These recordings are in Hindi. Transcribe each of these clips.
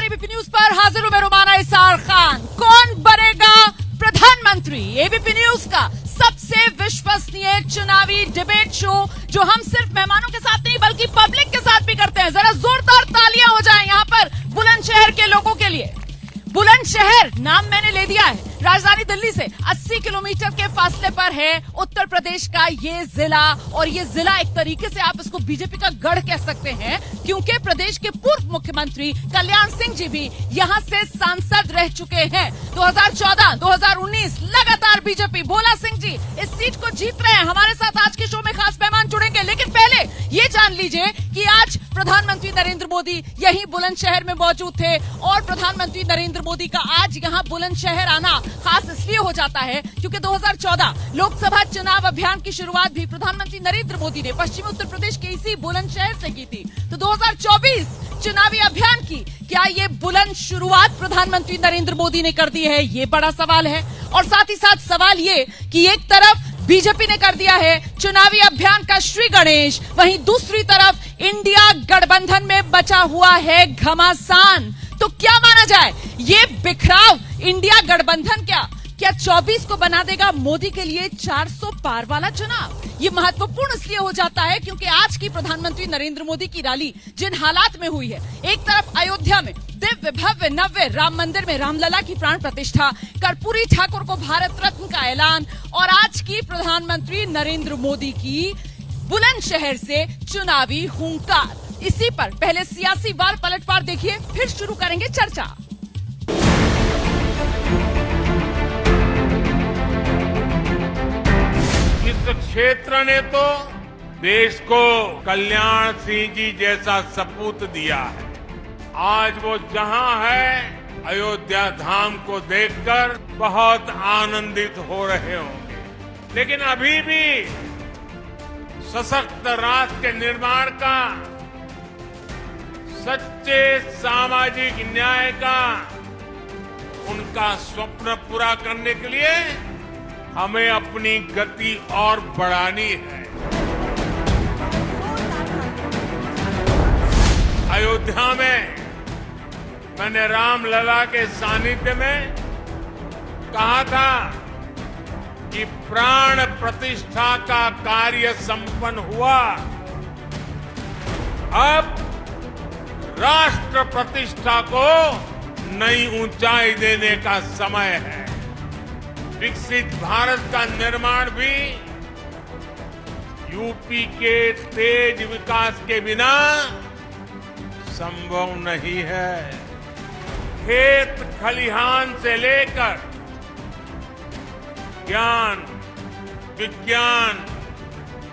एबीपी न्यूज पर हाजिर हूं मैं रुमाना इसार खान। कौन बनेगा प्रधानमंत्री? एबीपी न्यूज का सबसे विश्वसनीय चुनावी डिबेट शो जो हम सिर्फ मेहमानों के साथ नहीं बल्कि पब्लिक के साथ भी करते हैं। जरा जोरदार तालियां हो जाएं यहाँ पर बुलंदशहर के लोगों के लिए। बुलंदशहर नाम मैंने ले दिया है, राजधानी दिल्ली से 80 किलोमीटर के फासले पर है उत्तर प्रदेश का ये जिला। और ये जिला एक तरीके से आप इसको बीजेपी का गढ़ कह सकते हैं, क्योंकि प्रदेश के पूर्व मुख्यमंत्री कल्याण सिंह जी भी यहाँ से सांसद रह चुके हैं। 2014, 2019 लगातार बीजेपी, भोला सिंह जी इस सीट को जीत रहे हैं। हमारे साथ आज के शो में खास मेहमान जुड़ेंगे, लेकिन पहले ये जान लीजिए कि आज प्रधानमंत्री नरेंद्र मोदी यही बुलंदशहर में मौजूद थे। और प्रधानमंत्री नरेंद्र मोदी का आज यहाँ बुलंदशहर आना खास इसलिए हो जाता है क्योंकि 2014 लोकसभा चुनाव अभियान की शुरुआत भी प्रधानमंत्री नरेंद्र मोदी ने पश्चिमी उत्तर प्रदेश के इसी बुलंदशहर से की थी। तो 2024 चुनावी अभियान की क्या ये बुलंद शुरुआत प्रधानमंत्री नरेंद्र मोदी ने कर दी है? ये बड़ा सवाल है। और साथ ही साथ सवाल ये कि एक तरफ बीजेपी ने कर दिया है चुनावी अभियान का श्री गणेश, वहीं दूसरी तरफ इंडिया गठबंधन में बचा हुआ है घमासान। तो क्या माना जाए, ये बिखराव इंडिया गठबंधन क्या 24 को बना देगा मोदी के लिए 400 पार वाला चुनाव? ये महत्वपूर्ण इसलिए हो जाता है क्योंकि आज की प्रधानमंत्री नरेंद्र मोदी की रैली जिन हालात में हुई है, एक तरफ अयोध्या में दिव्य भव्य नव्य राम मंदिर में रामलला की प्राण प्रतिष्ठा, कर्पूरी ठाकुर को भारत रत्न का ऐलान, और आज की प्रधानमंत्री नरेंद्र मोदी की बुलंदशहर से चुनावी हुंकार। इसी पर पहले सियासी वार पलटवार देखिए, फिर शुरू करेंगे चर्चा। इस क्षेत्र ने तो देश को कल्याण सिंह जी जैसा सपूत दिया है। आज वो जहां है, अयोध्या धाम को देखकर बहुत आनंदित हो रहे होंगे, लेकिन अभी भी सशक्त राष्ट्र के निर्माण का, सच्चे सामाजिक न्याय का उनका स्वप्न पूरा करने के लिए हमें अपनी गति और बढ़ानी है। अयोध्या में मैंने रामलला के सानिध्य में कहा था कि प्राण प्रतिष्ठा का कार्य संपन्न हुआ, अब राष्ट्र प्रतिष्ठा को नई ऊंचाई देने का समय है। विकसित भारत का निर्माण भी यूपी के तेज विकास के बिना संभव नहीं है। खेत खलिहान से लेकर ज्ञान, विज्ञान,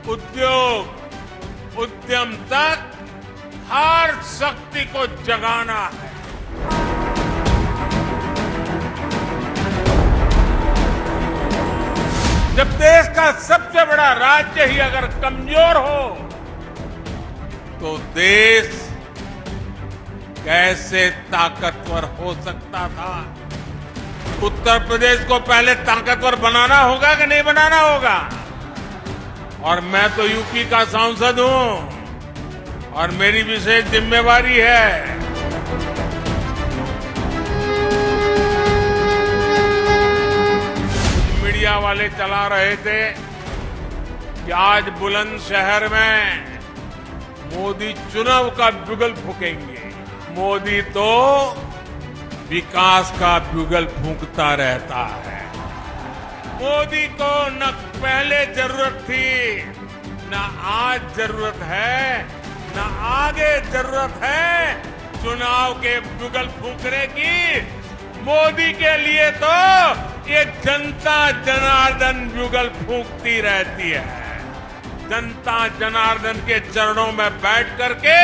उद्योग, उद्यम तक हर शक्ति को जगाना है। जब देश का सबसे बड़ा राज्य ही अगर कमजोर हो तो देश कैसे ताकतवर हो सकता था? उत्तर प्रदेश को पहले ताकतवर बनाना होगा कि नहीं बनाना होगा? और मैं तो यूपी का सांसद हूं और मेरी विशेष जिम्मेवारी है। मीडिया वाले चला रहे थे कि आज बुलंदशहर में मोदी चुनाव का बिगुल फूकेंगे। मोदी तो विकास का बिगुल फूंकता रहता है। मोदी को न पहले जरूरत थी, न आज जरूरत है, न आगे जरूरत है चुनाव के बिगुल फूंकने की। मोदी के लिए तो ये जनता जनार्दन बिगुल फूंकती रहती है। जनता जनार्दन के चरणों में बैठ करके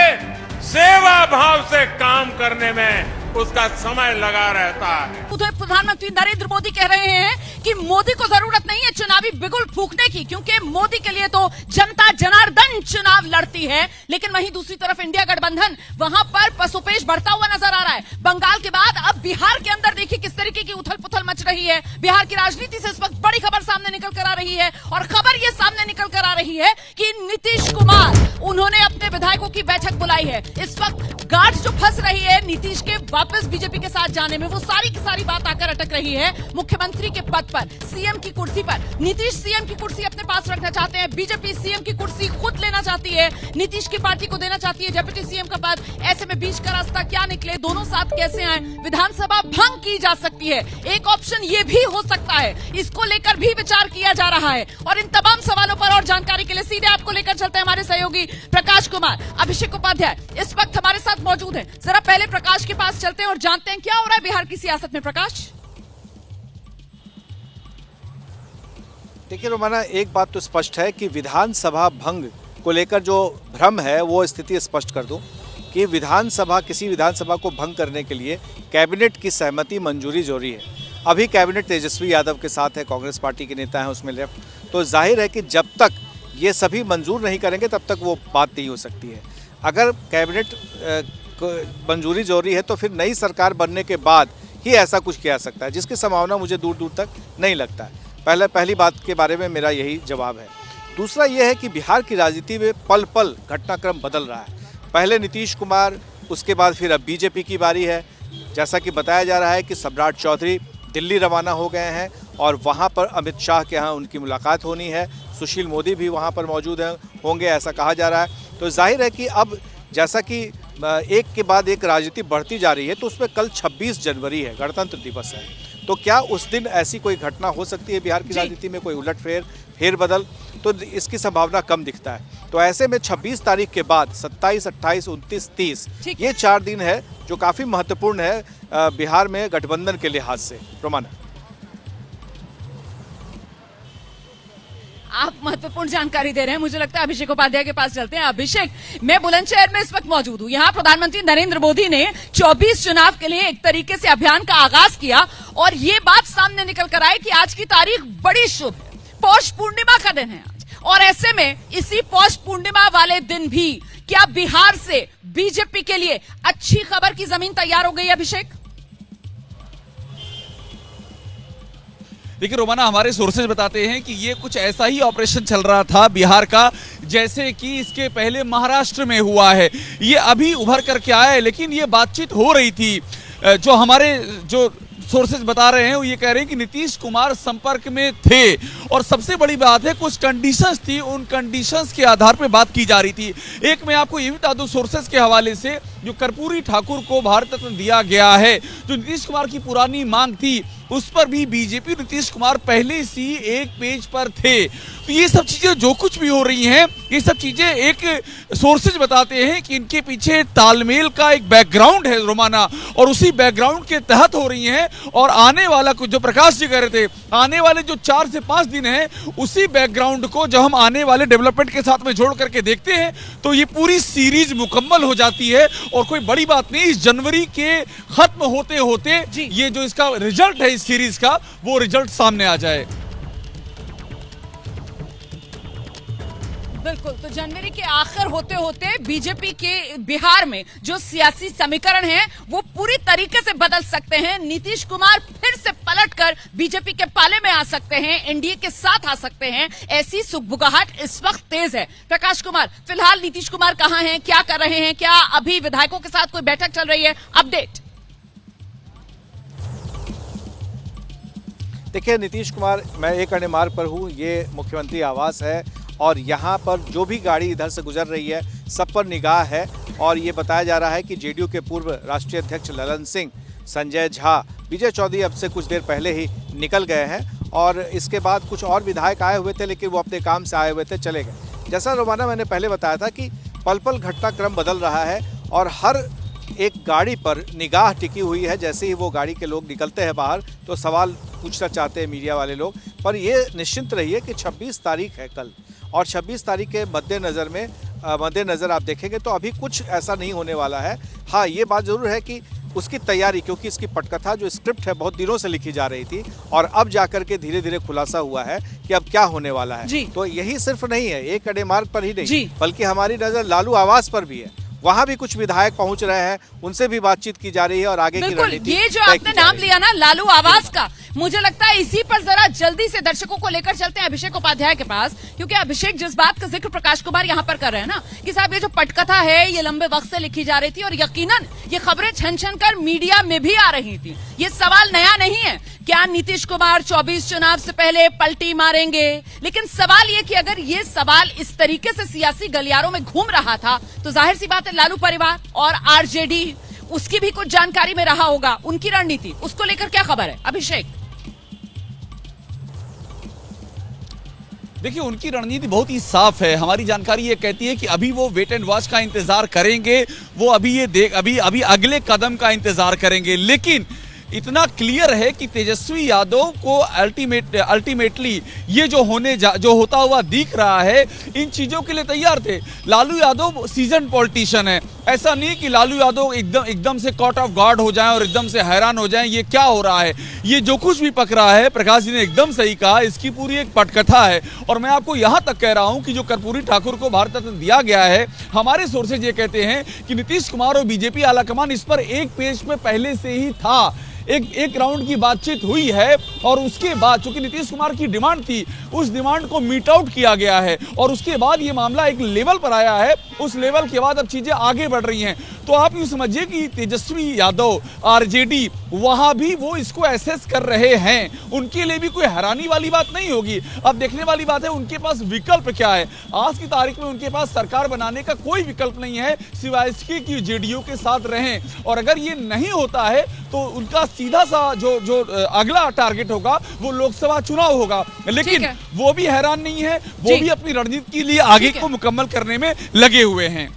सेवा भाव से काम करने में उसका समय लगा रहता है। उधर प्रधानमंत्री नरेंद्र मोदी कह रहे हैं कि मोदी को जरूरत नहीं है चुनावी बिगुल फूंकने की, क्योंकि मोदी के लिए तो जनता जनार्दन चुनाव लड़ती है। लेकिन वहीं दूसरी तरफ इंडिया गठबंधन, वहां पर पसोपेश बढ़ता हुआ नजर आ रहा है। बंगाल के बाद अब बिहार के अंदर देखिए किस तरीके की उथल पुथल मच रही है। बिहार की राजनीति से इस वक्त बड़ी खबर सामने निकल कर आ रही है, और खबर ये सामने निकल कर आ रही है कि नीतीश कुमार, उन्होंने अपने विधायकों की बैठक बुलाई है। इस वक्त गांठ जो फंस रही है नीतीश के वापस बीजेपी के साथ जाने में वो सारी की सारी बात आकर अटक रही है मुख्यमंत्री के पद पर, सीएम की कुर्सी पर। नीतीश सीएम की कुर्सी अपने पास रखना चाहते हैं, बीजेपी सीएम की कुर्सी खुद लेना चाहती है, नीतीश की पार्टी को देना चाहती है डिप्टी सीएम का पद। ऐसे में बीच का रास्ता क्या निकले, दोनों साथ कैसे आए? विधानसभा भंग की जा सकती है, एक ऑप्शन ये भी हो सकता है, इसको लेकर भी विचार किया जा रहा है। और इन तमाम सवालों पर और जानकारी के लिए सीधे आपको लेकर चलते हैं हमारे सहयोगी प्रकाश कुमार। अभिषेक उपाध्याय इस वक्त हमारे साथ मौजूद हैं। जरा पहले प्रकाश के पास चलते हैं और जानते हैं क्या हो रहा है बिहार की सियासत में। प्रकाश, देखिए रोमाना, एक बात तो स्पष्ट है कि विधानसभा भंग को लेकर जो भ्रम है वो स्थिति स्पष्ट कर दूं कि किसी विधानसभा को भंग करने के लिए कैबिनेट की सहमति मंजूरी जरूरी है। अभी कैबिनेट तेजस्वी यादव के साथ है, कांग्रेस पार्टी के नेता हैं उसमें लेफ्ट, तो जाहिर है कि जब तक ये सभी मंजूर नहीं करेंगे तब तक वो बात नहीं हो सकती है। अगर कैबिनेट मंजूरी जरूरी है तो फिर नई सरकार बनने के बाद ही ऐसा कुछ किया जा सकता है, जिसकी संभावना मुझे दूर दूर तक नहीं लगता है। पहली बात के बारे में मेरा यही जवाब है। दूसरा यह है कि बिहार की राजनीति में पल पल घटनाक्रम बदल रहा है। पहले नीतीश कुमार, उसके बाद फिर अब बीजेपी की बारी है। जैसा कि बताया जा रहा है कि सम्राट चौधरी दिल्ली रवाना हो गए हैं और वहाँ पर अमित शाह के यहाँ उनकी मुलाकात होनी है। सुशील मोदी भी वहाँ पर मौजूद होंगे ऐसा कहा जा रहा है। तो जाहिर है कि अब जैसा कि एक के बाद एक राजनीति बढ़ती जा रही है, तो उसमें कल 26 जनवरी है, गणतंत्र दिवस है। तो क्या उस दिन ऐसी कोई घटना हो सकती है बिहार की राजनीति में, कोई फेरबदल? तो इसकी संभावना कम दिखता है। तो ऐसे में 26 तारीख के बाद 27, 28, 29, 30 ये 4 दिन है जो काफ़ी महत्वपूर्ण है बिहार में गठबंधन के लिहाज से। रोमाना, आप महत्वपूर्ण जानकारी दे रहे हैं। मुझे लगता है अभिषेक उपाध्याय के पास चलते हैं। अभिषेक, मैं बुलंदशहर में इस वक्त मौजूद हूं। यहाँ प्रधानमंत्री नरेंद्र मोदी ने 24 चुनाव के लिए एक तरीके से अभियान का आगाज किया और ये बात सामने निकल कर आई कि आज की तारीख बड़ी शुभ है, पौष पूर्णिमा का दिन है आज। और ऐसे में इसी पौष पूर्णिमा वाले दिन भी क्या बिहार से बीजेपी के लिए अच्छी खबर की जमीन तैयार हो गई? अभिषेक, देखिए रोमाना, हमारे सोर्सेज बताते हैं कि ये कुछ ऐसा ही ऑपरेशन चल रहा था बिहार का जैसे कि इसके पहले महाराष्ट्र में हुआ है। ये अभी उभर करके आया है, लेकिन ये बातचीत हो रही थी। जो हमारे सोर्सेज बता रहे हैं वो ये कह रहे हैं कि नीतीश कुमार संपर्क में थे और सबसे बड़ी बात है कुछ कंडीशंस थी, उन कंडीशंस के आधार पर बात की जा रही थी। एक मैं आपको ये भी बता दूं सोर्सेज के हवाले से, जो कर्पूरी ठाकुर को भारत रत्न दिया गया है, जो नीतीश कुमार की पुरानी मांग थी, उस पर भी बीजेपी नीतीश कुमार पहले से एक पेज पर थे। तो ये सब चीजें जो कुछ भी हो रही हैं, ये सब चीजें एक सोर्सेज बताते हैं कि इनके पीछे तालमेल का एक बैकग्राउंड है रोमाना, और उसी बैकग्राउंड के तहत हो रही हैं। और आने वाला कुछ जो प्रकाश जी कह रहे थे, आने वाले जो 4 से 5 दिन हैं, उसी बैकग्राउंड को जब हम आने वाले डेवलपमेंट के साथ में जोड़ करके देखते हैं तो ये पूरी सीरीज मुकम्मल हो जाती है। और कोई बड़ी बात नहीं, इस जनवरी के खत्म होते होते ये जो इसका रिजल्ट है सीरीज का, वो रिजल्ट सामने आ जाए। बिल्कुल, तो जनवरी के आखिर होते होते बीजेपी के बिहार में जो सियासी समीकरण है वो पूरी तरीके से बदल सकते हैं। नीतीश कुमार फिर से पलटकर बीजेपी के पाले में आ सकते हैं, एनडीए के साथ आ सकते हैं, ऐसी सुगबुगाहट इस वक्त तेज है। प्रकाश कुमार, फिलहाल नीतीश कुमार कहां हैं, क्या कर रहे हैं, क्या अभी विधायकों के साथ कोई बैठक चल रही है? अपडेट। देखिए नीतीश कुमार, मैं एक अणे मार्ग पर हूँ, ये मुख्यमंत्री आवास है और यहाँ पर जो भी गाड़ी इधर से गुजर रही है सब पर निगाह है। और ये बताया जा रहा है कि जेडीयू के पूर्व राष्ट्रीय अध्यक्ष ललन सिंह, संजय झा, विजय चौधरी अब से कुछ देर पहले ही निकल गए हैं और इसके बाद कुछ और विधायक आए हुए थे, लेकिन वो अपने काम से आए हुए थे, चले गए। जैसा रोमाना मैंने पहले बताया था कि पल पल घटनाक्रम बदल रहा है और हर एक गाड़ी पर निगाह टिकी हुई है। जैसे ही वो गाड़ी के लोग निकलते हैं बाहर तो सवाल पूछना चाहते हैं मीडिया वाले लोग। पर ये निश्चिंत रहिए कि 26 तारीख है कल, और 26 तारीख के मद्देनज़र आप देखेंगे तो अभी कुछ ऐसा नहीं होने वाला है। हाँ, ये बात ज़रूर है कि उसकी तैयारी, क्योंकि इसकी पटकथा जो स्क्रिप्ट है बहुत दिनों से लिखी जा रही थी और अब जाकर के धीरे धीरे खुलासा हुआ है कि अब क्या होने वाला है। तो यही सिर्फ नहीं है, एक अणे मार्ग पर ही नहीं, बल्कि हमारी नज़र लालू आवास पर भी है। वहां भी कुछ विधायक पहुंच रहे हैं, उनसे भी बातचीत की जा रही है और आगे की बिल्कुल, रणनीति ये जो तय आपने की जा नाम रही है। लिया ना लालू आवास का, मुझे लगता है इसी पर जरा जल्दी से दर्शकों को लेकर चलते हैं अभिषेक उपाध्याय के पास, क्योंकि अभिषेक जिस बात का जिक्र प्रकाश कुमार यहाँ पर कर रहे हैं ना कि साहब ये जो पटकथा है ये लंबे वक्त से लिखी जा रही थी और यकीनन ये खबरें छन छन कर मीडिया में भी आ रही थी। ये सवाल नया नहीं है, क्या नीतीश कुमार 24 चुनाव से पहले पलटी मारेंगे, लेकिन सवाल ये कि अगर ये सवाल इस तरीके से सियासी गलियारों में घूम रहा था तो जाहिर सी बात है लालू परिवार और आरजेडी उसकी भी कुछ जानकारी में रहा होगा, उनकी रणनीति, उसको लेकर क्या खबर है अभिषेक? देखिए, उनकी रणनीति बहुत ही साफ है। हमारी जानकारी ये कहती है कि अभी वो वेट एंड वॉच का इंतजार करेंगे, वो अभी अगले कदम का इंतजार करेंगे। लेकिन इतना क्लियर है कि तेजस्वी यादव को अल्टीमेटली ये जो होता हुआ दिख रहा है, इन चीजों के लिए तैयार थे। लालू यादव सीजन पॉलिटिशियन है, ऐसा नहीं कि लालू यादव एकदम से कॉट ऑफ गार्ड हो जाएं और एकदम से हैरान हो जाएं ये क्या हो रहा है। ये जो कुछ भी पक रहा है, प्रकाश जी ने एकदम सही कहा, इसकी पूरी एक पटकथा है। और मैं आपको यहां तक कह रहा हूं कि जो कर्पूरी ठाकुर को भारत रत्न दिया गया है, हमारे सोर्सेज ये कहते हैं कि नीतीश कुमार और बीजेपी आलाकमान इस पर एक पेज में पहले से ही था, एक राउंड की बातचीत हुई है और उसके बाद चूंकि नीतीश कुमार की डिमांड थी, उस डिमांड को मीट आउट किया गया है और उसके बाद ये मामला एक लेवल पर आया है। उस लेवल के बाद अब चीजें आगे बढ़ रही हैं। तो आप यूं समझिए कि तेजस्वी यादव, आरजेडी, वहां भी वो इसको एसेस कर रहे हैं। उनके लिए भी कोई हैरानी वाली बात नहीं होगी। अब देखने वाली बात है उनके पास विकल्प क्या है। आज की तारीख में उनके पास सरकार बनाने का कोई विकल्प नहीं है सिवाय इसके कि जेडीयू के साथ रहें। और अगर ये नहीं होता है तो उनका सीधा सा जो अगला टारगेट होगा वो लोकसभा चुनाव होगा। लेकिन वो भी हैरान नहीं है, वो भी अपनी रणनीति के लिए आगे को मुकम्मल करने में लगे हुए हैं।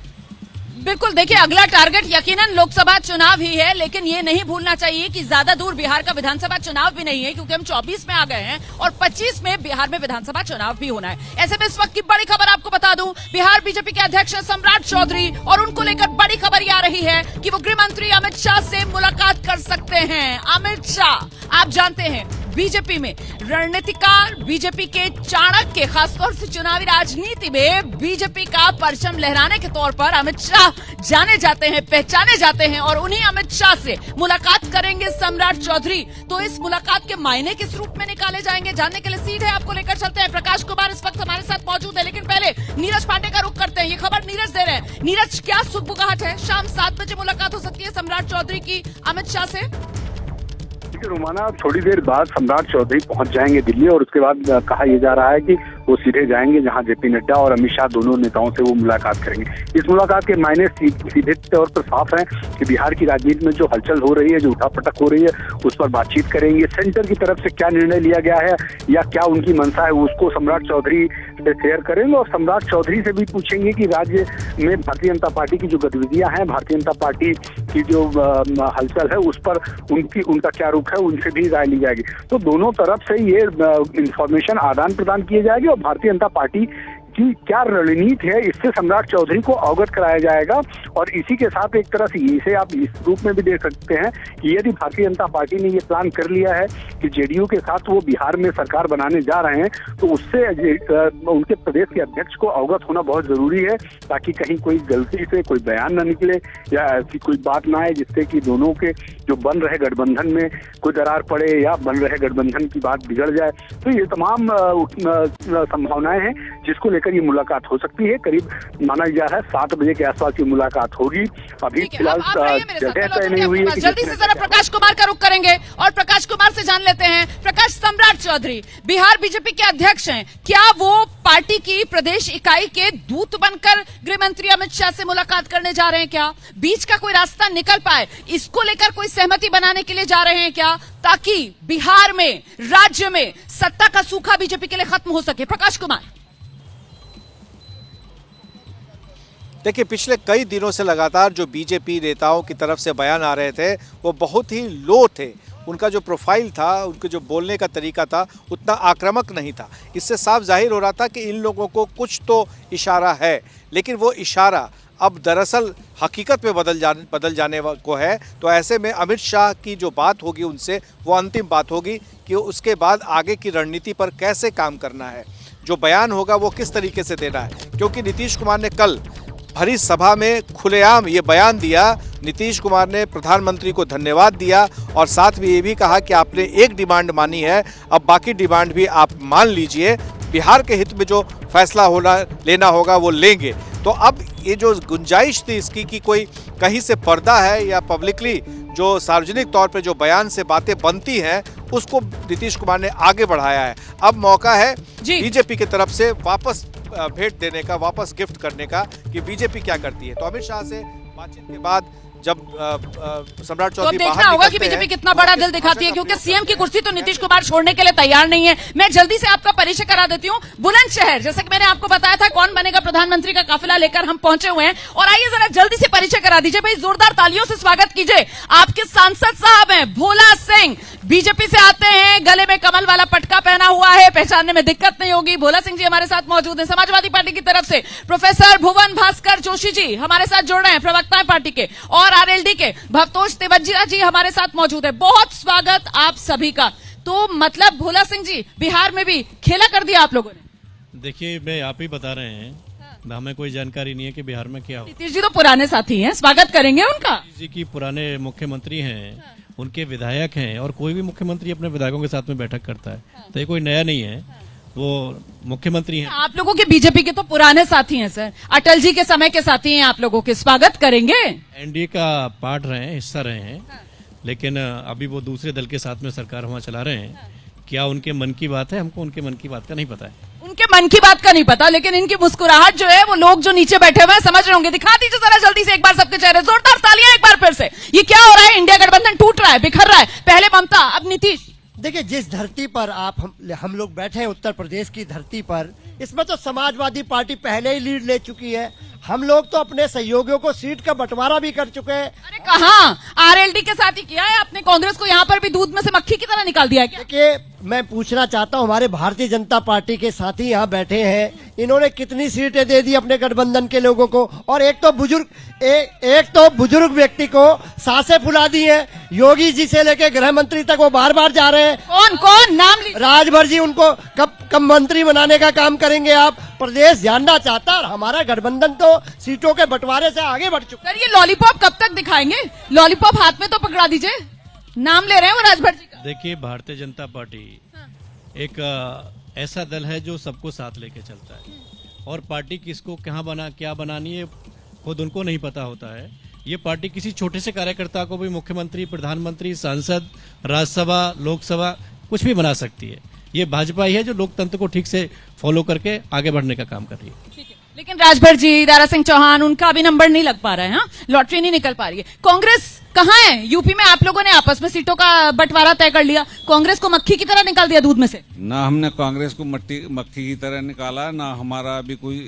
बिल्कुल, देखिए अगला टारगेट यकीनन लोकसभा चुनाव ही है, लेकिन ये नहीं भूलना चाहिए कि ज्यादा दूर बिहार का विधानसभा चुनाव भी नहीं है, क्योंकि हम 24 में आ गए हैं और 25 में बिहार में विधानसभा चुनाव भी होना है। ऐसे में इस वक्त की बड़ी खबर आपको बता दूं, बिहार बीजेपी के अध्यक्ष सम्राट चौधरी और उनको लेकर बड़ी खबर ये आ रही है कि वो गृह मंत्री अमित शाह से मुलाकात कर सकते हैं। अमित शाह आप जानते हैं बीजेपी में रणनीतिकार, बीजेपी के चाणक्य, खासतौर से चुनावी राजनीति में बीजेपी का परचम लहराने के तौर पर अमित शाह जाने जाते हैं, पहचाने जाते हैं और उन्हीं अमित शाह से मुलाकात करेंगे सम्राट चौधरी। तो इस मुलाकात के मायने किस रूप में निकाले जाएंगे, जानने के लिए सीधे आपको लेकर चलते हैं। प्रकाश कुमार इस वक्त हमारे साथ मौजूद है, लेकिन पहले नीरज पांडे का रुख करते हैं। ये खबर नीरज दे रहे हैं। नीरज, क्या सुगबुगाहट है, शाम 7 बजे मुलाकात हो सकती है सम्राट चौधरी की अमित शाह से? रोमाना, थोड़ी देर बाद सम्राट चौधरी पहुंच जाएंगे दिल्ली और उसके बाद कहा यह जा रहा है कि वो सीधे जाएंगे जहां जेपी नड्डा और अमित शाह दोनों नेताओं से वो मुलाकात करेंगे। इस मुलाकात के मायने सीधे तौर पर साफ है कि बिहार की राजनीति में जो हलचल हो रही है, जो उठापटक हो रही है, उस पर बातचीत करेंगे। सेंटर की तरफ से क्या निर्णय लिया गया है या क्या उनकी मंशा है, उसको सम्राट चौधरी से शेयर करेंगे और सम्राट चौधरी से भी पूछेंगे कि राज्य में भारतीय जनता पार्टी की जो गतिविधियां हैं, भारतीय जनता पार्टी की जो हलचल है, उस पर उनका क्या रुख है, उनसे भी राय ली जाएगी। तो दोनों तरफ से ये इंफॉर्मेशन आदान प्रदान किए जाएगी और भारतीय जनता पार्टी की क्या रणनीति है इससे सम्राट चौधरी को अवगत कराया जाएगा। और इसी के साथ एक तरह से इसे आप इस रूप में भी देख सकते हैं कि यदि भारतीय जनता पार्टी ने ये प्लान कर लिया है कि जेडीयू के साथ वो बिहार में सरकार बनाने जा रहे हैं, तो उससे उनके प्रदेश के अध्यक्ष को अवगत होना बहुत जरूरी है, ताकि कहीं कोई गलती से कोई बयान न निकले या ऐसी कोई बात ना आए जिससे कि दोनों के जो बन रहे गठबंधन में कोई दरार पड़े या बन रहे गठबंधन की बात बिगड़ जाए। तो ये तमाम संभावनाएं हैं जिसको लेकर ये मुलाकात हो सकती है। करीब माना जा रहा है 7 बजे के आसपास की मुलाकात होगी। अभी फिलहाल जगह तय नहीं हुई है। जल्दी से जरा प्रकाश कुमार का रुख करेंगे और प्रकाश कुमार से जान लेते हैं। प्रकाश, सम्राट चौधरी बिहार बीजेपी के अध्यक्ष हैं, क्या वो पार्टी की प्रदेश इकाई के दूत बनकर गृह मंत्री अमित शाह से मुलाकात करने जा रहे हैं? क्या बीच का कोई रास्ता निकल पाए, इसको लेकर कोई सहमति बनाने के लिए जा रहे हैं क्या, ताकि बिहार में, राज्य में सत्ता का सूखा बीजेपी के लिए खत्म हो सके? प्रकाश कुमार, देखिए, पिछले कई दिनों से लगातार जो बीजेपी नेताओं की तरफ से बयान आ रहे थे वो बहुत ही लो थे। उनका जो प्रोफाइल था, उनके जो बोलने का तरीका था, उतना आक्रामक नहीं था। इससे साफ जाहिर हो रहा था कि इन लोगों को कुछ तो इशारा है, लेकिन वो इशारा अब दरअसल हकीकत में बदल जाने को है। तो ऐसे में अमित शाह की जो बात होगी उनसे, वो अंतिम बात होगी कि उसके बाद आगे की रणनीति पर कैसे काम करना है, जो बयान होगा वो किस तरीके से देना है। क्योंकि नीतीश कुमार ने कल भरी सभा में खुलेआम ये बयान दिया। नीतीश कुमार ने प्रधानमंत्री को धन्यवाद दिया और साथ में ये भी कहा कि आपने एक डिमांड मानी है, अब बाकी डिमांड भी आप मान लीजिए, बिहार के हित में जो फैसला लेना होगा वो लेंगे। तो अब ये जो गुंजाइश थी इसकी कि कोई कहीं से पर्दा है या पब्लिकली जो सार्वजनिक तौर पे जो बयान से बातें बनती हैं उसको नीतीश कुमार ने आगे बढ़ाया है। अब मौका है बीजेपी की तरफ से वापस भेंट देने का, वापस गिफ्ट करने का कि बीजेपी क्या करती है। तो अमित शाह से बातचीत के बाद जब सम्राट चौधरी तो देखना होगा कि बीजेपी कितना बड़ा दिल दिखाती है, क्योंकि सीएम की कुर्सी तो नीतीश कुमार छोड़ने के लिए तैयार नहीं है। मैं जल्दी से आपका परिचय करा देती हूँ। बुलंदशहर, जैसे कि मैंने आपको बताया था, कौन बनेगा प्रधानमंत्री का काफिला लेकर हम पहुंचे हुए हैं। और आइए जरा जल्दी से परिचय करा दीजिए भाई, जोरदार तालियों से स्वागत कीजिए। आपके सांसद साहब हैं भोला सिंह, बीजेपी से आते हैं, गले में कमल वाला पटका पहना हुआ है, पहचानने में दिक्कत नहीं होगी। भोला सिंह जी हमारे साथ मौजूद हैं। समाजवादी पार्टी की तरफ से प्रोफेसर भुवन भास्कर जोशी जी हमारे साथ जुड़ रहे हैं, प्रवक्ता है पार्टी के। और आरएलडी के भवतोष तेवजिया जी हमारे साथ मौजूद है। बहुत स्वागत आप सभी का। तो मतलब भोला सिंह जी, बिहार में भी खेला कर दिया आप लोगों ने। देखिए, मैं आप ही बता रहे हैं, हमें कोई जानकारी नहीं है कि बिहार में क्या हो। नीतीश जी तो पुराने साथी हैं, स्वागत करेंगे उनका। जी की पुराने मुख्यमंत्री हैं, उनके विधायक हैं, और कोई भी मुख्यमंत्री अपने विधायकों के साथ में बैठक करता है, तो ये कोई नया नहीं है, वो मुख्यमंत्री हैं। आप लोगों के बीजेपी के तो पुराने साथी हैं सर, अटल जी के समय के साथी हैं आप लोगों के, स्वागत करेंगे। एनडीए का पार्ट रहे हैं, हिस्सा रहे हैं, लेकिन अभी वो दूसरे दल के साथ में सरकार वहाँ चला रहे हैं। क्या उनके मन की बात है? हमको उनके मन की बात का नहीं पता है। उनके मन की बात का नहीं पता, लेकिन इनकी मुस्कुराहट जो है वो लोग जो नीचे बैठे हुए हैं समझ रहे होंगे। दिखा दीजिए जरा जल्दी से एक बार सबके चेहरे, जोरदार तालियां एक बार फिर से। ये क्या हो रहा है? इंडिया गठबंधन टूट रहा है, बिखर रहा है। पहले ममता, अब नीतीश। देखिए, जिस धरती पर हम लोग बैठे हैं, उत्तर प्रदेश की धरती पर, इसमें तो समाजवादी पार्टी पहले ही लीड ले चुकी है। हम लोग तो अपने सहयोगियों को सीट का बंटवारा भी कर चुके हैं। अरे कहाँ, आरएलडी के साथ ही किया है आपने, कांग्रेस को यहाँ पर भी दूध में से मक्खी की तरह निकाल दिया है क्या? देखिए, मैं पूछना चाहता हूँ, हमारे भारतीय जनता पार्टी के साथी यहाँ बैठे हैं, इन्होंने कितनी सीटें दे दी अपने गठबंधन के लोगों को? और एक तो बुजुर्ग व्यक्ति को सांसें फुला दी है। योगी जी से लेके गृह मंत्री तक वो बार बार जा रहे हैं। कौन नाम लीजिए। राजभर जी, उनको कब मंत्री बनाने का काम करेंगे आप? प्रदेश जानना चाहता है, और हमारा गठबंधन तो सीटों के बंटवारे से आगे बढ़ चुका है। सर, ये लॉलीपॉप कब तक दिखाएंगे? लॉलीपॉप हाथ में तो पकड़ा दीजिए। नाम ले रहे हैं वो राजभर जी का। देखिए, भारतीय जनता पार्टी एक ऐसा दल है जो सबको साथ लेके चलता है, और पार्टी किसको क्या बनानी है खुद उनको नहीं पता होता है। ये पार्टी किसी छोटे से कार्यकर्ता को भी मुख्यमंत्री, प्रधानमंत्री, सांसद, राज्यसभा, लोकसभा कुछ भी बना सकती है। ये भाजपा ही है जो लोकतंत्र को ठीक से फॉलो करके आगे बढ़ने का काम कर रही है। ठीक है, लेकिन राजभर जी, दारा सिंह चौहान, उनका भी नंबर नहीं लग पा रहा है। हाँ, लॉटरी नहीं निकल पा रही है। कांग्रेस कहाँ है? यूपी में आप लोगों ने आपस में सीटों का बंटवारा तय कर लिया, कांग्रेस को मक्खी की तरह निकाल दिया दूध में से। ना हमने कांग्रेस को मक्खी की तरह निकाला, ना हमारा भी कोई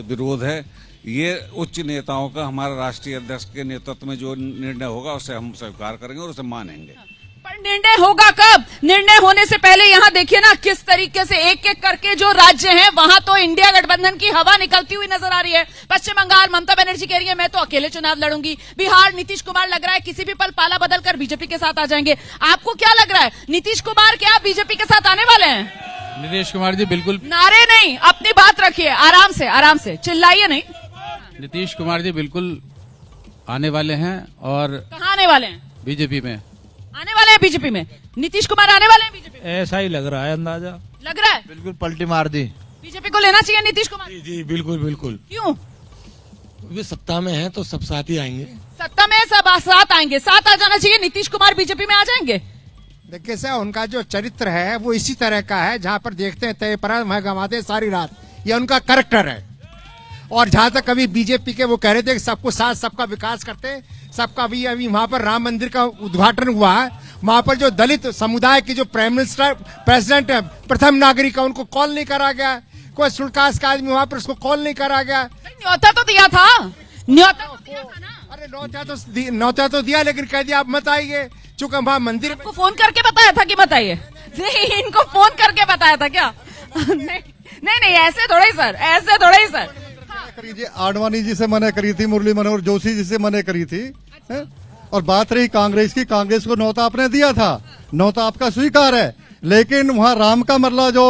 विरोध है। ये उच्च नेताओं का, हमारा राष्ट्रीय अध्यक्ष के नेतृत्व में जो निर्णय होगा उसे हम स्वीकार करेंगे और उसे मानेंगे। पर निर्णय होगा कब? निर्णय होने से पहले यहाँ देखिए ना किस तरीके से एक एक करके जो राज्य हैं वहां तो इंडिया गठबंधन की हवा निकलती हुई नजर आ रही है। पश्चिम बंगाल, ममता बनर्जी कह रही है मैं तो अकेले चुनाव लड़ूंगी। बिहार, नीतीश कुमार लग रहा है किसी भी पल पाला बदल कर बीजेपी के साथ आ जाएंगे। आपको क्या लग रहा है, नीतीश कुमार क्या बीजेपी के साथ आने वाले हैं? नीतीश कुमार जी बिल्कुल, नारे नहीं, अपनी बात रखिए, आराम से चिल्लाइए नहीं। नीतीश कुमार जी बिल्कुल आने वाले हैं। और कहाँ आने वाले हैं? बीजेपी में आने वाले हैं। बीजेपी में नीतीश कुमार आने वाले हैं बीजेपी में? ऐसा ही लग रहा है, अंदाजा लग रहा है। बिल्कुल पलटी मार दी। बीजेपी को लेना चाहिए नीतीश कुमार। जी बिल्कुल बिल्कुल। क्यों? वे सत्ता में हैं तो सब साथ ही आएंगे। सत्ता में सब साथ आएंगे, साथ आ जाना चाहिए। नीतीश कुमार बीजेपी में आ जाएंगे। देखिए सर, उनका जो चरित्र है वो इसी तरह का है, जहाँ पर देखते हैं तय पर वह गंवाते सारी रात, ये उनका कैरेक्टर है। और जहाँ तक कभी बीजेपी के वो कह रहे थे कि सबको साथ सबका विकास करते, सबका भी अभी वहाँ पर राम मंदिर का उद्घाटन हुआ है, वहाँ पर जो दलित समुदाय के जो प्राइम मिनिस्टर, प्रेसिडेंट है, प्रथम नागरिक है, उनको कॉल नहीं करा गया। कोई शुल्कास का आदमी वहाँ पर उसको कॉल नहीं करा गया। न्योता तो दिया था, न्योता तो दिया था ना। अरे न्योता तो दिया, लेकिन कह दिया आप मत आइए, चूंकि वहाँ मंदिर को फोन करके बताया था कि मत आइए। नहीं, इनको फोन करके बताया था क्या? नहीं, ऐसे थोड़ा ही सर, ऐसे थोड़ा ही सर। आडवाणी जी से मना करी थी, मुरली मनोहर जोशी जी से मना करी थी। और बात रही कांग्रेस की, कांग्रेस को न्योता आपने दिया था, न्योता आपका स्वीकार है, लेकिन वहाँ राम का मरला जो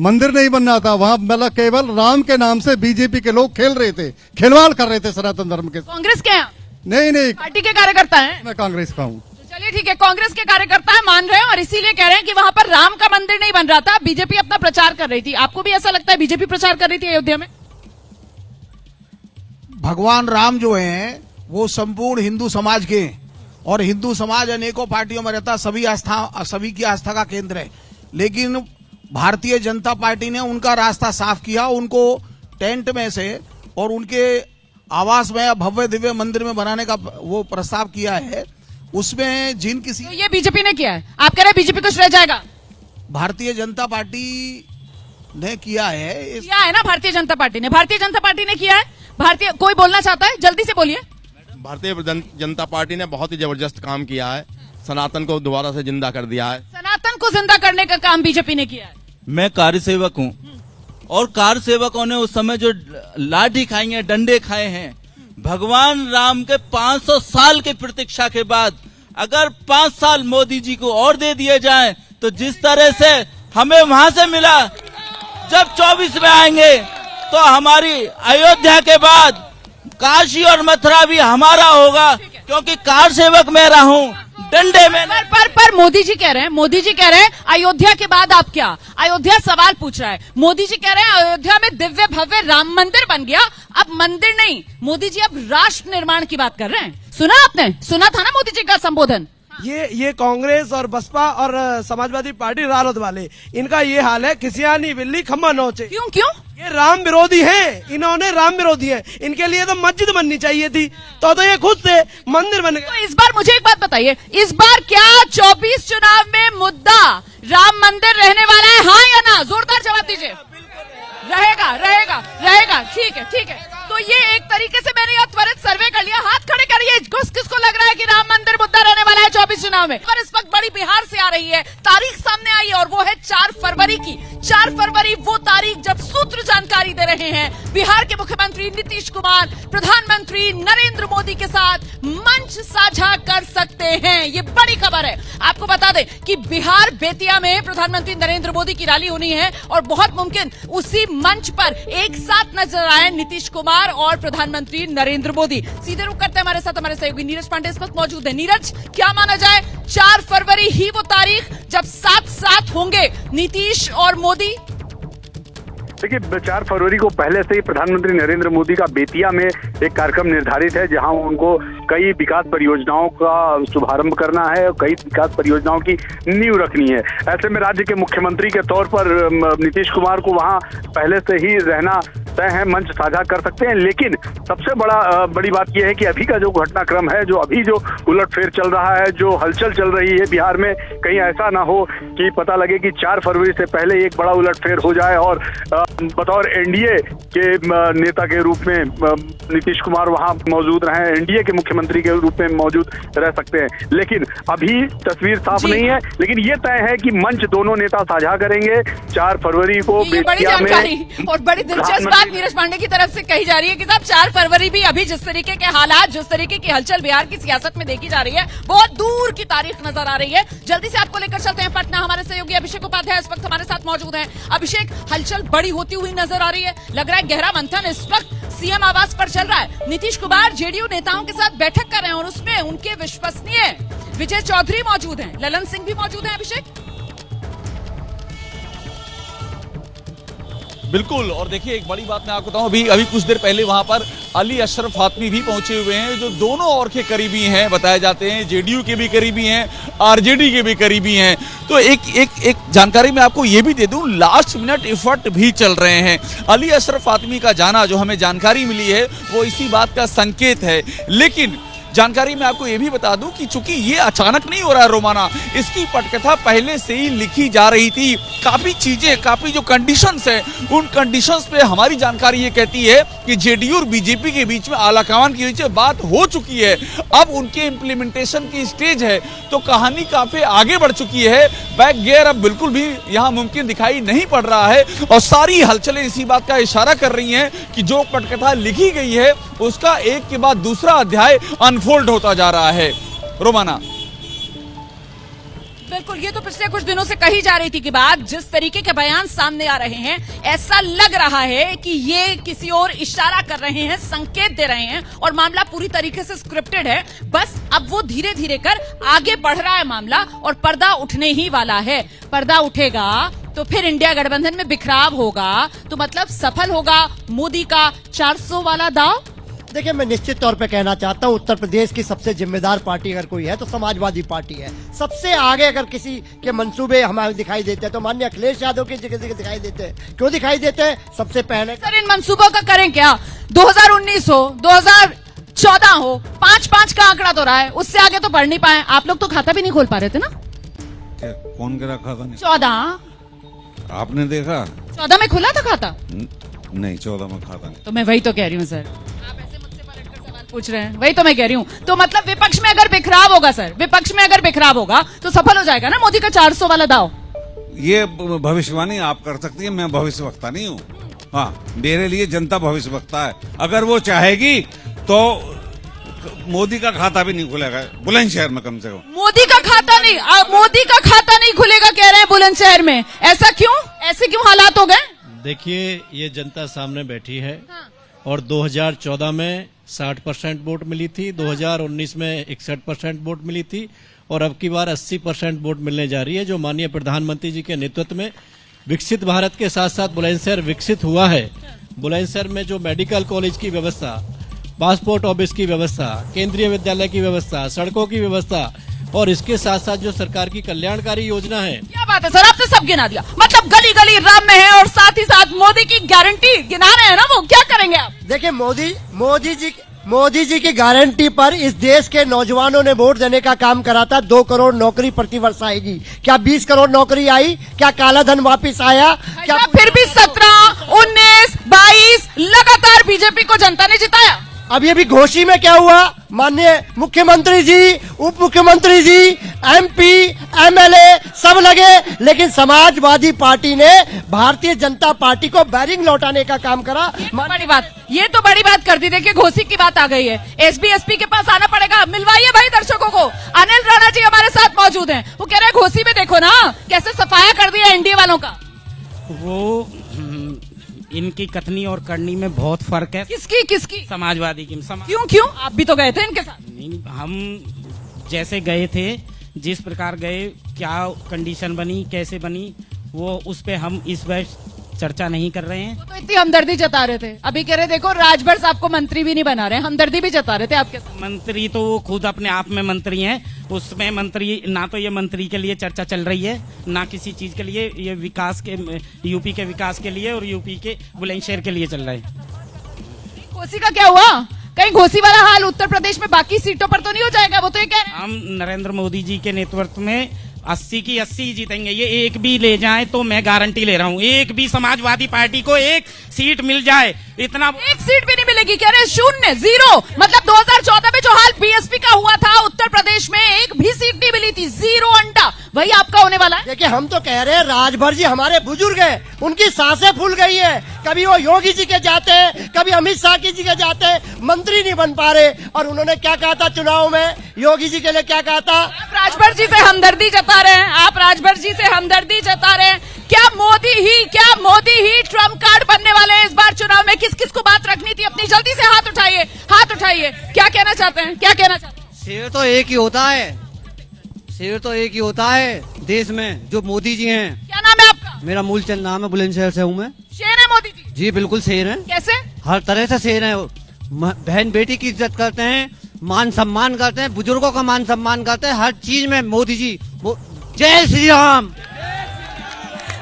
मंदिर नहीं बनना था वहां, मतलब केवल राम के नाम से बीजेपी के लोग खेल रहे थे, खिलवाड़ कर रहे थे सनातन धर्म के। कांग्रेस के हैं? नहीं, पार्टी के कार्यकर्ता हैं? मैं कांग्रेस का हूँ। चलिए ठीक है, कांग्रेस के कार्यकर्ता है, मान रहे हैं, और इसीलिए कह रहे हैं कि वहां पर राम का मंदिर नहीं बन रहा था, बीजेपी अपना प्रचार कर रही थी। आपको भी ऐसा लगता है बीजेपी प्रचार कर रही थी अयोध्या में? भगवान राम जो हैं वो संपूर्ण हिंदू समाज के, और हिंदू समाज अनेकों पार्टियों में रहता, सभी की आस्था का केंद्र है। लेकिन भारतीय जनता पार्टी ने उनका रास्ता साफ किया, उनको टेंट में से और उनके आवास में भव्य दिव्य मंदिर में बनाने का वो प्रस्ताव किया है। उसमें जिन किसी तो ये बीजेपी ने किया है, आप कह रहे हैं बीजेपी कुछ रह जाएगा? भारतीय जनता पार्टी ने किया है ना, भारतीय जनता पार्टी ने किया है। भारतीय कोई बोलना चाहता है? जल्दी से बोलिए। भारतीय जनता पार्टी ने बहुत ही जबरदस्त काम किया है, सनातन को दोबारा से जिंदा कर दिया है। सनातन को जिंदा करने का काम बीजेपी ने किया है। मैं कार्य सेवक हूँ, और कार्य सेवकों ने उस समय जो लाठी खाई है, डंडे खाए हैं, भगवान राम के 500 साल की प्रतीक्षा के बाद अगर 5 साल मोदी जी को और दे दिए जाएं, तो जिस तरह से हमें वहां से मिला, जब 24 में आएंगे तो हमारी अयोध्या के बाद काशी और मथुरा भी हमारा होगा, क्योंकि कार सेवक मैं रहा हूँ, डंडे में। पर मोदी जी कह रहे हैं अयोध्या के बाद आप क्या? अयोध्या सवाल पूछ रहा है। मोदी जी कह रहे हैं अयोध्या में दिव्य भव्य राम मंदिर बन गया, अब मंदिर नहीं, मोदी जी अब राष्ट्र निर्माण की बात कर रहे हैं। सुना आपने? सुना था ना मोदी जी का संबोधन? ये कांग्रेस और बसपा और समाजवादी पार्टी रालोद वाले, इनका ये हाल है, खिसियानी बिल्ली खम्मा नोचे। क्यों? ये राम विरोधी हैं, इन्होंने राम विरोधी है, इनके लिए तो मस्जिद बननी चाहिए थी, तो ये खुद से मंदिर बन गए। तो इस बार मुझे एक बात बताइए, इस बार क्या 24 चुनाव में मुद्दा राम मंदिर रहने वाला है, हाँ या ना? जोरदार जवाब दीजिए। रहेगा। ठीक है। तो ये एक तरीके से मैंने यहाँ त्वरित सर्वे कर लिया, हाथ खड़े करिए, किसको लग रहा है कि राम मंदिर मुद्दा रहने वाला है 24 चुनाव में? और इस वक्त बड़ी बिहार से आ रही है, तारीख सामने आई है, और वो है 4 फरवरी की। 4 फरवरी वो तारीख जब सूत्र जानकारी दे रहे हैं बिहार के मुख्यमंत्री नीतीश कुमार प्रधानमंत्री नरेंद्र मोदी के साथ मंच साझा कर सकते हैं। ये बड़ी खबर है। आपको बता दें कि बिहार बेतिया में प्रधानमंत्री नरेंद्र मोदी की रैली होनी है, और बहुत मुमकिन उसी मंच पर एक साथ नजर आए नीतीश कुमार और प्रधानमंत्री नरेंद्र मोदी। सीधे रुक करते हैं हमारे साथ हमारे सहयोगी नीरज पांडे इस वक्त मौजूद है। नीरज, क्या माना जाए 4 फरवरी ही वो तारीख जब साथ होंगे नीतीश और मोदी? देखिए, 4 फरवरी को पहले से ही प्रधानमंत्री नरेंद्र मोदी का बेतिया में एक कार्यक्रम निर्धारित है, जहां उनको कई विकास परियोजनाओं का शुभारंभ करना है और कई विकास परियोजनाओं की नींव रखनी है। ऐसे में राज्य के मुख्यमंत्री के तौर पर नीतीश कुमार को वहां पहले से ही रहना तय है, मंच साझा कर सकते हैं। लेकिन सबसे बड़ी बात यह है कि अभी का जो घटनाक्रम है, जो उलटफेर चल रहा है, जो हलचल चल रही है बिहार में, कहीं ऐसा ना हो कि पता लगे कि 4 फरवरी से पहले एक बड़ा उलटफेर हो जाए और बतौर एनडीए के नेता के रूप में नीतीश कुमार वहां मौजूद रहे, एनडीए के मुख्यमंत्री के रूप में मौजूद रह सकते हैं। लेकिन अभी तस्वीर साफ नहीं है, लेकिन ये तय है कि मंच दोनों नेता साझा करेंगे 4 फरवरी को बेतिया में। और बड़ी दिलचस्प बात नीरज पांडे की तरफ से कही जा रही है कि साहब 4 फरवरी भी अभी जिस तरीके के हालात, जिस तरीके की हलचल बिहार की सियासत में देखी जा रही है, बहुत दूर की तारीख नजर आ रही है। जल्दी से आपको लेकर चलते हैं पटना। हमारे सहयोगी अभिषेक उपाध्याय इस वक्त हमारे साथ मौजूद हैं। अभिषेक, हलचल बड़ी होती हुई नजर आ रही है, लग रहा है गहरा मंथन इस वक्त सीएम आवास पर चल रहा है। नीतीश कुमार जेडीयू नेताओं के साथ बैठक कर रहे हैं, और उसमें उनके विश्वसनीय विजय चौधरी मौजूद हैं, ललन सिंह भी मौजूद हैं। अभिषेक, बिल्कुल। और देखिए, एक बड़ी बात मैं आपको बताऊं, अभी कुछ देर पहले वहां पर अली अशरफ फातमी भी पहुंचे हुए हैं, जो दोनों और के करीबी हैं बताए जाते हैं, जेडीयू के भी करीबी हैं, आरजेडी के भी करीबी हैं। तो एक जानकारी मैं आपको ये भी दे दूं, लास्ट मिनट एफर्ट भी चल रहे हैं। अली अशरफ फातमी का जाना, जो हमें जानकारी मिली है, वो इसी बात का संकेत है। लेकिन जानकारी मैं आपको ये भी बता दूं कि चूंकि ये अचानक नहीं हो रहा है रोमाना, इसकी पटकथा पहले से ही लिखी जा रही थी। काफी चीजें, काफी जो कंडीशंस है, उन कंडीशंस पे हमारी जानकारी ये कहती है कि जेडीयू और बीजेपी के बीच में आलाकमान के बीच में बात हो चुकी है, अब उनके इम्प्लीमेंटेशन की स्टेज है, तो कहानी काफी आगे बढ़ चुकी है। बैक गियर अब बिल्कुल भी यहाँ मुमकिन दिखाई नहीं पड़ रहा है, और सारी हलचलें इसी बात का इशारा कर रही हैं कि जो पटकथा लिखी गई है उसका एक के बाद दूसरा अध्याय अनफोल्ड होता जा रहा है। रोमाना, बिल्कुल, ये तो पिछले कुछ दिनों से कही जा रही थी कि बात, जिस तरीके के बयान सामने आ रहे हैं, ऐसा लग रहा है कि ये किसी और इशारा कर रहे हैं, संकेत दे रहे हैं और मामला पूरी तरीके से स्क्रिप्टेड है। बस अब वो धीरे धीरे कर आगे बढ़ रहा है मामला और पर्दा उठने ही वाला है। पर्दा उठेगा तो फिर इंडिया गठबंधन में बिखराव होगा, तो मतलब सफल होगा मोदी का 400 वाला दाव। देखिए, मैं निश्चित तौर पे कहना चाहता हूँ, उत्तर प्रदेश की सबसे जिम्मेदार पार्टी अगर कोई है तो समाजवादी पार्टी है। सबसे आगे अगर किसी के मंसूबे हमारे दिखाई देते हैं तो माननीय अखिलेश यादव की जगह दिखाई देते हैं। क्यों दिखाई देते हैं? सबसे पहले सर, इन मंसूबों का करें क्या? 2019 हो, 2014 हो, 5-5 का आंकड़ा तो रहा है, उससे आगे तो बढ़ नहीं पाए। आप लोग तो खाता भी नहीं खोल पा रहे थे ना? क्या कौन गिरा खाता नहीं? 14 आपने देखा? 14 में खुला था खाता? नहीं, 14 में खाता नहीं। तो मैं वही तो कह रही हूँ सर, आप ऐसे मुझसे पलटकर सवाल पूछ रहे हैं, वही तो मैं कह रही हूँ। तो मतलब विपक्ष में अगर बिखराव होगा सर, विपक्ष में अगर बिखराव होगा तो सफल हो जाएगा ना मोदी का 400 वाला दाव। ये भविष्यवाणी आप कर सकती है, मैं भविष्यवक्ता नहीं हूँ। हाँ, मेरे लिए जनता भविष्यवक्ता है। अगर वो चाहेगी तो मोदी का खाता भी नहीं खुलेगा बुलंदशहर में, कम से कम मोदी का खाता नहीं खुलेगा कह रहे हैं बुलंदशहर में। ऐसा क्यों? ऐसे क्यों हालात हो गए? देखिए, ये जनता सामने बैठी है और 2014 में 60% वोट मिली थी, 2019 में 61% वोट मिली थी और अब की बार 80% वोट मिलने जा रही है, जो माननीय प्रधानमंत्री जी के नेतृत्व में विकसित भारत के साथ साथ बुलंदशहर विकसित हुआ है। बुलंदशहर में जो मेडिकल कॉलेज की व्यवस्था, पासपोर्ट ऑफिस की व्यवस्था, केंद्रीय विद्यालय की व्यवस्था, सड़कों की व्यवस्था और इसके साथ साथ जो सरकार की कल्याणकारी योजना है। क्या बात है सर, आपने सब गिना दिया। मतलब गली गली राम में है और साथ ही साथ मोदी की गारंटी गिना रहे हैं ना, वो क्या करेंगे आप? देखिए, मोदी जी की गारंटी पर इस देश के नौजवानों ने वोट देने का काम करा था। 2 करोड़ नौकरी प्रतिवर्ष आएगी। क्या 20 करोड़ नौकरी आई? क्या काला धन वापिस आया? क्या फिर भी 17, 19, 22 लगातार बीजेपी को जनता ने जिताया। अब ये भी घोषी में क्या हुआ? माननीय मुख्यमंत्री जी, उप मुख्यमंत्री जी, एमपी, एमएलए सब लगे, लेकिन समाजवादी पार्टी ने भारतीय जनता पार्टी को बैरिंग लौटाने का काम करा। ये तो बड़ी बात कर दी। देखिए, घोषी की बात आ गई है, एसबी के पास आना पड़ेगा। मिलवाइए भाई दर्शकों को। अनिल राणा जी हमारे साथ मौजूद हैं, वो कह रहे हैं घोषी में देखो ना कैसे सफाया कर दिया एनडीए वालों का। वो इनकी कथनी और करनी में बहुत फर्क है। किसकी? समाजवादी की। क्यों? आप भी तो गए थे इनके साथ। नहीं, हम जैसे गए थे, जिस प्रकार गए, क्या कंडीशन बनी, कैसे बनी, वो उस पे हम इस बार चर्चा नहीं कर रहे हैं। तो इतनी हमदर्दी जता रहे थे, अभी कह रहे देखो राजभर साहब को मंत्री भी नहीं बना रहे, हमदर्दी भी जता रहे थे आपके साथ। मंत्री तो वो खुद अपने आप में मंत्री हैं, उसमें मंत्री ना तो ये मंत्री के लिए चर्चा चल रही है, ना किसी चीज के लिए। ये विकास के, यूपी के विकास के लिए और यूपी के बुलंदशहर के लिए चल रहा है। घोसी का क्या हुआ? कहीं घोसी वाला हाल उत्तर प्रदेश में बाकी सीटों पर तो नहीं हो जाएगा? वो तो ये कह रहे हैं। हम नरेंद्र मोदी जी के नेतृत्व में 80 की 80 जीतेंगे। ये एक भी ले जाए तो मैं गारंटी ले रहा हूँ, एक भी समाजवादी पार्टी को एक सीट मिल जाए, इतना एक सीट भी नहीं मिलेगी कह रहे, 0, 0। मतलब 2014 में जो हाल बीएसपी का हुआ था उत्तर प्रदेश में, एक भी सीट नहीं मिली थी, 0 अंडा। वही आपका होने वाला है। देखिए, हम तो कह रहे हैं राजभर जी हमारे बुजुर्ग हैं, उनकी सांसें फूल गई है। कभी वो योगी जी के जाते हैं, कभी अमित शाह जी के जाते हैं, मंत्री नहीं बन पा रहे। और उन्होंने क्या कहा था चुनाव में? योगी जी के लिए क्या कहा था? आप राजभर जी से हमदर्दी जता रहे हैं, आप राजभर जी से हमदर्दी जता रहे हैं। क्या मोदी ही ट्रम्प कार्ड बनने वाले हैं इस बार चुनाव में? किस किस को बात रखनी थी अपनी? जल्दी से हाथ उठाइए। क्या कहना चाहते हैं? शेर तो एक ही होता है देश में, जो मोदी जी हैं। क्या नाम है आपका? मेरा मूलचंद नाम है, बुलंदशहर से हूँ मैं। शेर है मोदी जी? जी बिल्कुल शेर है। कैसे? हर तरह से शेर है। बहन बेटी की इज्जत करते हैं, मान सम्मान करते हैं, बुजुर्गों का मान सम्मान करते हैं, हर चीज में मोदी जी। जय श्री राम।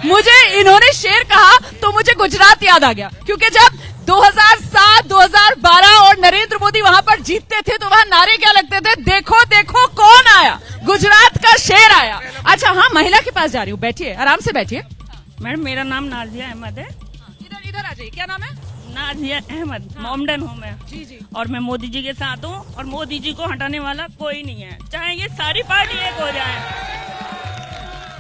मुझे इन्होंने शेर कहा तो मुझे गुजरात याद आ गया, क्योंकि जब 2007, 2012 और नरेंद्र मोदी वहां पर जीतते थे तो वहां नारे क्या लगते थे? देखो देखो कौन आया, गुजरात का शेर आया। अच्छा, हाँ, महिला के पास जा रही हूँ, बैठिए, आराम से बैठिए। मैडम, मेरा नाम नाजिया अहमद है। इधर आ जाइए। क्या नाम है? नाजिया अहमद, मोमडन हूँ मैं। जी। और मैं मोदी जी के साथ हूँ और मोदी जी को हटाने वाला कोई नहीं है, चाहे ये सारी पार्टी एक हो जाए।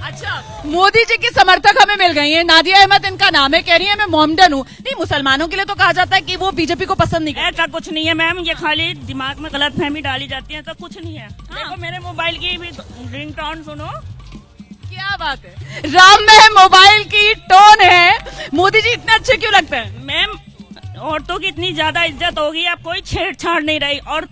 अच्छा, मोदी जी की समर्थक हमें मिल गई है। नादिया अहमद इनका नाम है, कह रही है मैं मोमडन हूँ। नहीं, मुसलमानों के लिए तो कहा जाता है कि वो बीजेपी को पसंद नहीं करते। ऐसा कुछ नहीं है मैम, ये खाली दिमाग में गलतफहमी डाली जाती है, तो कुछ नहीं है। देखो मेरे मोबाइल की भी रिंगटोन सुनो, क्या बात है, राम में मोबाइल की टोन है। मोदी जी इतने अच्छे क्यों लगते हैं? मैम औरतों की इतनी ज्यादा इज्जत होगी, अब कोई छेड़छाड़ नहीं रही। और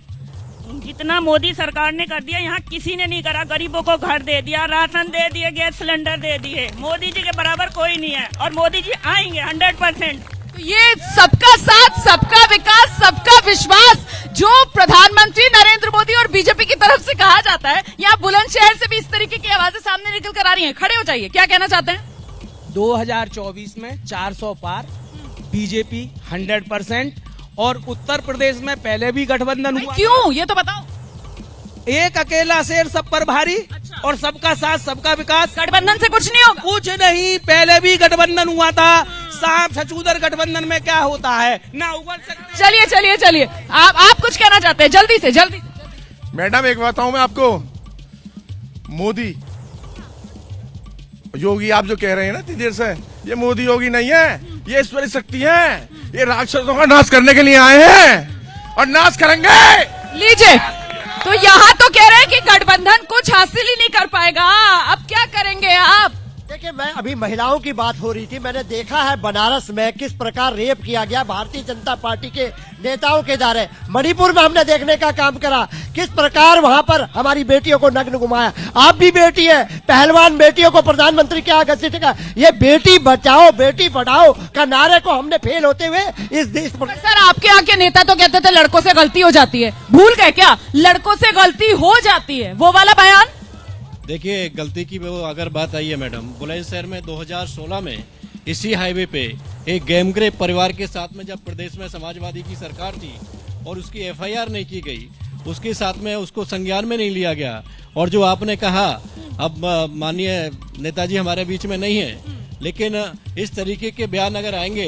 जितना मोदी सरकार ने कर दिया यहाँ किसी ने नहीं करा। गरीबों को घर दे दिया, राशन दे दिए, गैस सिलेंडर दे दिए। मोदी जी के बराबर कोई नहीं है और मोदी जी आएंगे 100%। तो ये सबका साथ, सबका विकास, सबका विश्वास जो प्रधानमंत्री नरेंद्र मोदी और बीजेपी की तरफ से कहा जाता है, यहाँ बुलंदशहर से भी इस तरीके की आवाजें सामने निकल कर आ रही हैं। खड़े हो जाइए, क्या कहना चाहते हैं? 2024 में 400 पार, बीजेपी 100%। और उत्तर प्रदेश में पहले भी गठबंधन हुआ। क्यों, ये तो बताओ। एक अकेला शेर सब पर भारी। अच्छा। और सबका साथ सबका विकास। गठबंधन से कुछ नहीं होगा? कुछ नहीं, पहले भी गठबंधन हुआ था। सांप छछूदर गठबंधन में क्या होता है, ना उगल सकते। चलिए चलिए चलिए, आप कुछ कहना चाहते हैं? जल्दी से जल्दी। मैडम एक बताऊं मैं आपको, मोदी योगी आप जो कह रहे हैं ना इतनी देर से, ये मोदी योगी नहीं है, ये ईश्वरी शक्ति है। ये राक्षसों का नाश करने के लिए आए हैं और नाश करेंगे। लीजिए, तो यहाँ तो कह रहे हैं कि गठबंधन कुछ हासिल ही नहीं कर पाएगा। अब क्या करेंगे आप? देखिए, मैं अभी महिलाओं की बात हो रही थी, मैंने देखा है बनारस में किस प्रकार रेप किया गया भारतीय जनता पार्टी के नेताओं के द्वारा। मणिपुर में हमने देखने का काम करा किस प्रकार वहां पर हमारी बेटियों को नग्न घुमाया। आप भी बेटी है, पहलवान बेटियों को प्रधानमंत्री के आगे से टिका। ये बेटी बचाओ बेटी पढ़ाओ का नारे को हमने फेल होते हुए इस देश पर। सर, आपके यहाँ के नेता तो कहते थे लड़कों से गलती हो जाती है, भूल गए क्या? लड़कों से गलती हो जाती है, वो वाला बयान। देखिए, गलती की वो अगर बात आई है मैडम, बुलंदशहर में 2016 में इसी हाईवे पे एक गेमग्रे परिवार के साथ में जब प्रदेश में समाजवादी की सरकार थी और उसकी एफआईआर नहीं की गई, उसके साथ में उसको संज्ञान में नहीं लिया गया। और जो आपने कहा, अब माननीय नेताजी हमारे बीच में नहीं है, लेकिन इस तरीके के बयान अगर आएंगे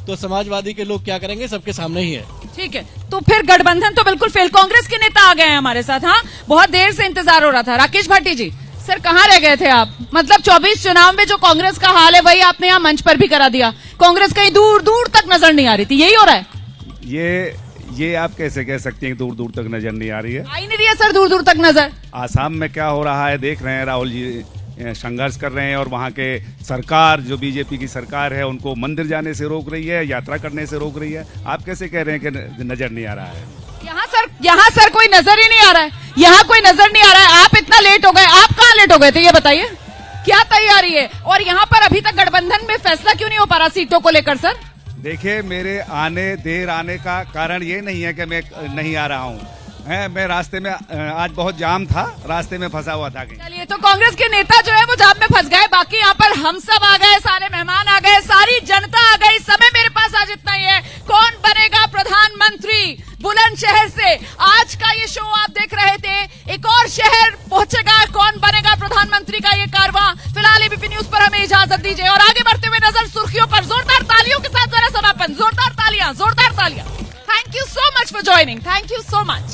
तो समाजवादी के लोग क्या करेंगे, सबके सामने ही है। ठीक है, तो फिर गठबंधन तो बिल्कुल फेल। कांग्रेस के नेता आ गए हैं हमारे साथ। हाँ, बहुत देर से इंतजार हो रहा था। राकेश भाटी जी, सर कहाँ रह गए थे आप? मतलब 24 चुनाव में जो कांग्रेस का हाल है वही आपने यहाँ मंच पर भी करा दिया। कांग्रेस कहीं दूर दूर तक नजर नहीं आ रही थी, यही हो रहा है? ये आप कैसे कह सकती हैं दूर दूर तक नजर नहीं आ रही है? आई नहीं रही है सर दूर दूर तक नजर। आसाम में क्या हो रहा है देख रहे हैं, राहुल जी संघर्ष कर रहे हैं और वहाँ के सरकार जो बीजेपी की सरकार है उनको मंदिर जाने से रोक रही है, यात्रा करने से रोक रही है। आप कैसे कह रहे हैं कि नजर नहीं आ रहा है? यहाँ सर कोई नजर ही नहीं आ रहा है, यहाँ कोई नजर नहीं आ रहा है। आप इतना लेट हो गए, आप कहाँ लेट हो गए थे ये बताइए? क्या तैयारी है? और यहाँ पर अभी तक गठबंधन में फैसला क्यों नहीं हो पा रहा सीटों को लेकर? सर देखिए, मेरे देर आने का कारण ये नहीं है कि मैं नहीं आ रहा हूँ, मैं रास्ते में आज बहुत जाम था, रास्ते में फंसा हुआ था। चलिए, तो कांग्रेस के नेता जो है वो जाम में फंस गए, बाकी यहाँ पर हम सब आ गए, सारे मेहमान आ गए, सारी जनता आ गई। समय मेरे पास आज इतना ही है। कौन बनेगा प्रधानमंत्री? बुलंदशहर से आज का ये शो आप देख रहे थे। एक और शहर पहुंचेगा, कौन बनेगा प्रधानमंत्री का ये कारवां। फिलहाल एबीपी न्यूज पर हमें इजाजत दीजिए और आगे बढ़ते हुए नजर सुर्खियों पर। जोरदार तालियों के साथ जरा समापन, जोरदार तालियां, जोरदार तालियां। Thank you so much for joining, thank you so much.